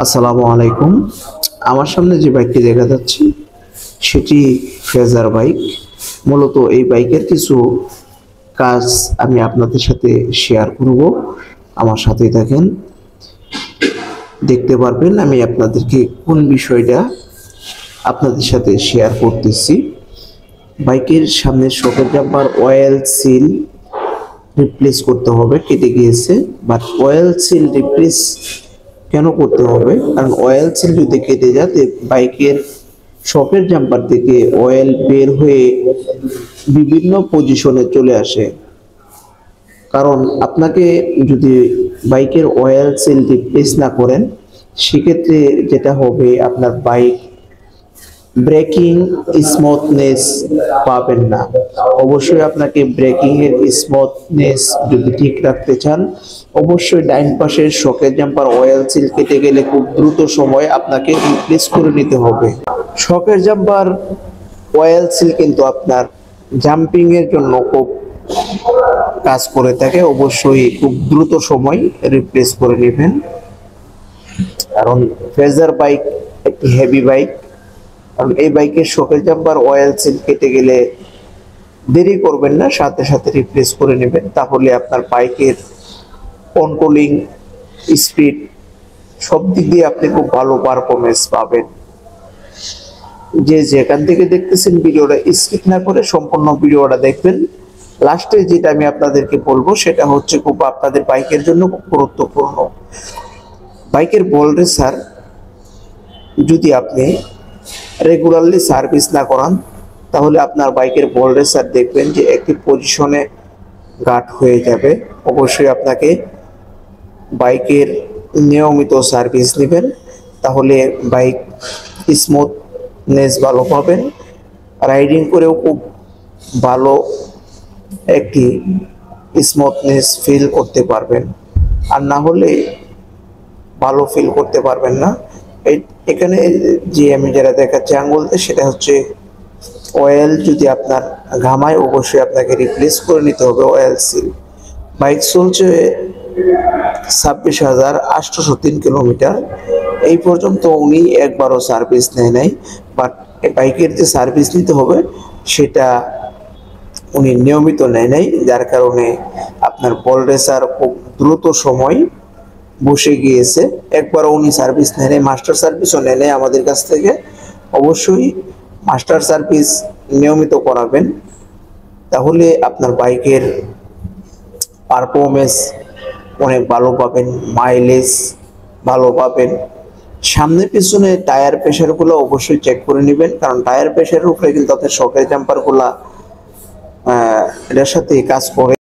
আসসালামু আলাইকুম। আমার সামনে যে বাইকটি দেখা যাচ্ছে সেটি ফেজার বাইক। মূলত এই বাইকের কিছু কাজ আমি আপনাদের সাথে শেয়ার করব। আমার সাথেই থাকেন, দেখতে পারবেন আমি আপনাদেরকে কোন বিষয়টা আপনাদের সাথে শেয়ার করতেছি। বাইকের সামনের শকের জাম্পার অয়েল সিল রিপ্লেস করতে হবে, কেটে গিয়েছে। বাট অয়েল সিল রিপ্লেস কেন করতে হবে? কারণ অয়েল সিল যদি কেটে যায় বাইকের শকের জাম্পার থেকে অয়েল বের হয়ে বিভিন্ন পজিশনে চলে আসে। কারণ আপনাকে যদি বাইকের অয়েল সিল রিপ্লেস না করেন, সেক্ষেত্রে যেটা হবে, আপনার বাইক ব্রেকিং স্মুথনেস পাবেন না। অবশ্যই আপনাকে ব্রেকিং এর স্মুথনেস যদি ঠিক রাখতে চান, অবশ্যই ডাইন পাশের শকের জাম্পার অয়েল সিল কেটে গেলে খুব দ্রুত সময় আপনাকে রিপ্লেস করে নিতে হবে। শকের জাম্পার অয়েল সিল কিন্তু আপনার জাম্পিং এর জন্য খুব কাজ করে থাকে। অবশ্যই খুব দ্রুত সময় রিপ্লেস করে নেবেন, কারণ ফেজার বাইক একটি হেভি বাইক। কারণ এই বাইকের শকের জাম্পার অয়েল সিল কেটে গেলে দেরি করবেন না, সাথে সাথে রিপ্লেস করে নেবেন। তাহলে আপনার বাইকের কন্ট্রোলিং, স্পিড সব দিক দিয়ে আপনি খুব ভালো পারফরমেন্স পাবেন। যে যেখান থেকে দেখতেছেন ভিডিওটা স্কিপ না করে সম্পূর্ণ ভিডিওটা দেখবেন। লাস্টে যেটা আমি আপনাদেরকে বলবো সেটা হচ্ছে খুব আপনাদের বাইকের জন্য খুব গুরুত্বপূর্ণ। বাইকের বল রেসার যদি আপনি রেগুলারলি সার্ভিস না করান, তাহলে আপনার বাইকের বল রেসার দেখবেন যে একটি পজিশনে গার্ড হয়ে যাবে। অবশ্যই আপনাকে বাইকের নিয়মিত সার্ভিস নেবেন, তাহলে বাইক স্মুথনেস ভালো পাবেন, রাইডিং করেও খুব ভালো একটি স্মুথনেস ফিল করতে পারবেন। আর না হলে ভালো ফিল করতে পারবেন না। এখানে যে আমি যেটা দেখাচ্ছি আঙ্গুলতে, সেটা হচ্ছে অয়েল যদি আপনার ঘামায়, অবশ্যই আপনাকে রিপ্লেস করে নিতে হবে অয়েল সিল। বাইক চলছে 26,803 কিলোমিটার। এই পর্যন্ত উনি একবারও সার্ভিস নেয় নাই। বাট বাইকের যে সার্ভিস নিতে হবে সেটা উনি নিয়মিত নেয় নাই, যার কারণে আপনার বল রেসার খুব দ্রুত সময় বসে গিয়েছে। একবারও উনি সার্ভিস নেয় নাই, মাস্টার সার্ভিসও নেয় নাই আমাদের কাছ থেকে। অবশ্যই মাস্টার সার্ভিস নিয়মিত করাবেন, তাহলে আপনার বাইকের পারফরমেন্স অনেক ভালো পাবেন, মাইলেজ ভালো পাবেন। সামনে পিছনে টায়ার প্রেশারগুলো অবশ্যই চেক করে নেবেন, কারণ টায়ার প্রেশারের উপরে কিন্তু আপনার শকের জাম্পারগুলা এটার সাথে কাজ করে।